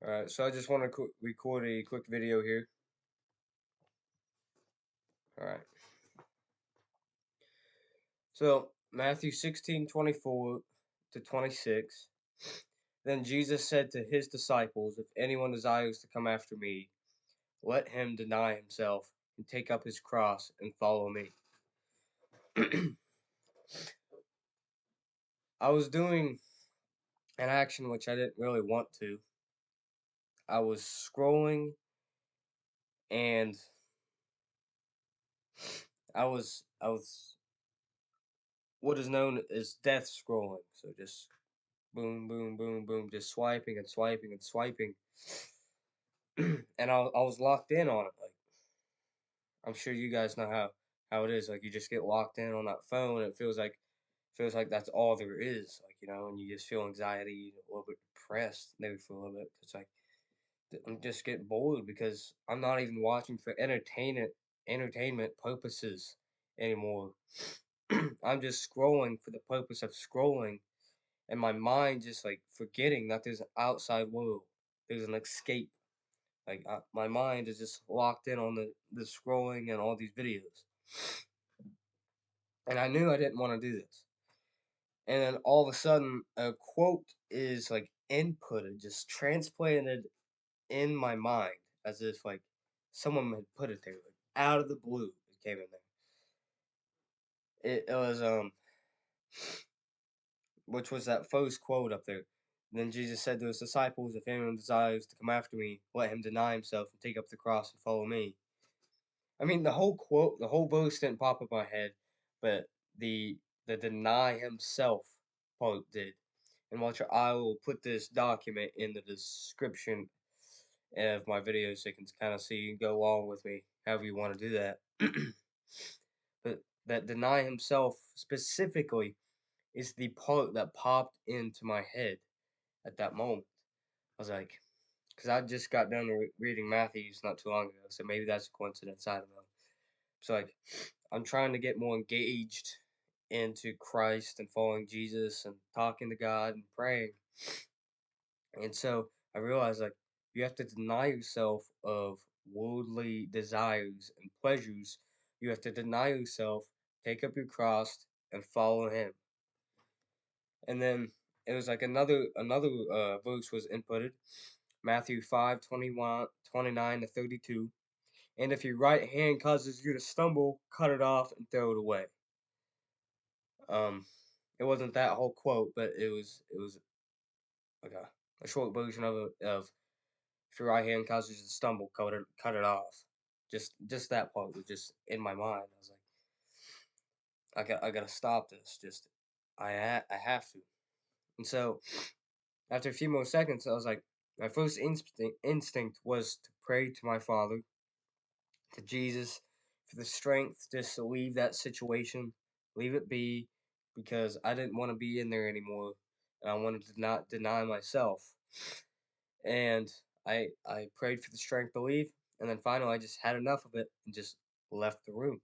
Alright, so I just want to record a quick video here. Alright. So, Matthew 16:24 to 26. Then Jesus said to his disciples, if anyone desires to come after me, let him deny himself and take up his cross and follow me. I was doing an action which I didn't really want to. I was scrolling and I was what is known as death scrolling. So just boom, boom, boom, boom, just swiping and swiping and swiping. And I was locked in on it. Like, I'm sure you guys know how it is. Like, you just get locked in on that phone. And it feels like that's all there is. Like, and you just feel anxiety, a little bit depressed, maybe for a little bit. It's like I'm just getting bored because I'm not even watching for entertainment purposes anymore. I'm just scrolling for the purpose of scrolling, and my mind just like forgetting that there's an outside world. There's an escape. Like my mind is just locked in on the scrolling and all these videos, and I knew I didn't want to do this. And then all of a sudden, a quote is like inputted, just transplanted in my mind, as if like someone had put it there, like out of the blue. It came in there. It was which was that first quote up there. And then Jesus said to his disciples, "If anyone desires to come after me, let him deny himself and take up the cross and follow me." I mean, the whole quote, the whole verse didn't pop up in my head, but the the deny himself part did. And watch, I will put this document in the description of my video so you can kind of see and go along with me, however you want to do that. But that deny himself specifically is the part that popped into my head at that moment. I was like, because I just got done reading Matthews not too long ago, so maybe that's a coincidence. I don't know. So like, I'm trying to get more engaged into Christ and following Jesus and talking to God and praying. And so I realized like you have to deny yourself of worldly desires and pleasures. You have to deny yourself, take up your cross, and follow Him. And then it was like another verse was inputted, Matthew 5:29 to 32. And if your right hand causes you to stumble, cut it off and throw it away. Um, it wasn't that whole quote, but it was like a short version of it. Of if your right hand causes you to stumble, cut it off. Just that part was just in my mind. I was like, I gotta stop this. Just I have to. And so after a few more seconds, I was like, my first instinct was to pray to my Father, to Jesus, for the strength just to leave that situation, leave it be, because I didn't want to be in there anymore, and I wanted to not deny myself. And I prayed for the strength to leave, and then finally I just had enough of it and just left the room.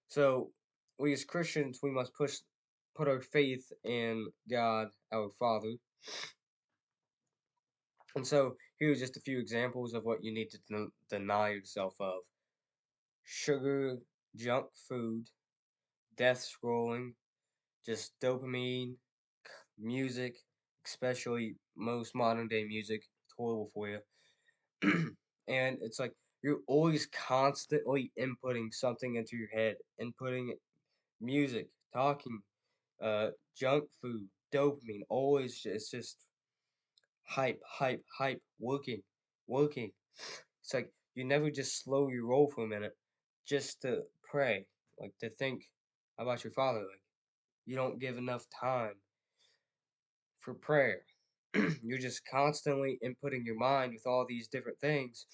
So we as Christians, we must put our faith in God, our Father. And so here's just a few examples of what you need to deny yourself of: sugar, junk food, death scrolling, just dopamine, music, especially most modern day music. It's horrible for you. And it's like you're always constantly inputting something into your head, inputting music, talking, junk food, dopamine. Always, it's just hype, hype, hype, working, working. It's like you never just slow your roll for a minute just to pray, like to think about your Father. Like, you don't give enough time for prayer. You're just constantly inputting your mind with all these different things.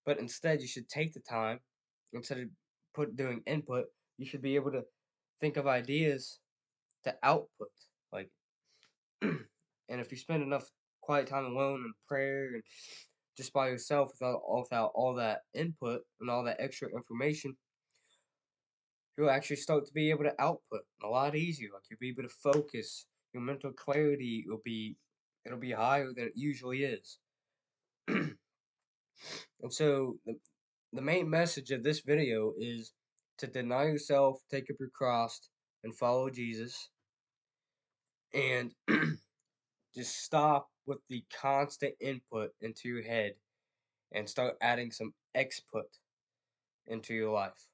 But instead, you should take the time, instead of doing input, you should be able to think of ideas to output. Like, and if you spend enough quiet time alone in prayer and just by yourself without all that input and all that extra information, you'll actually start to be able to output a lot easier. Like, you'll be able to focus. Your mental clarity will be it'll be higher than it usually is. And so the main message of this video is to deny yourself, take up your cross, and follow Jesus. And just stop with the constant input into your head and start adding some exput into your life.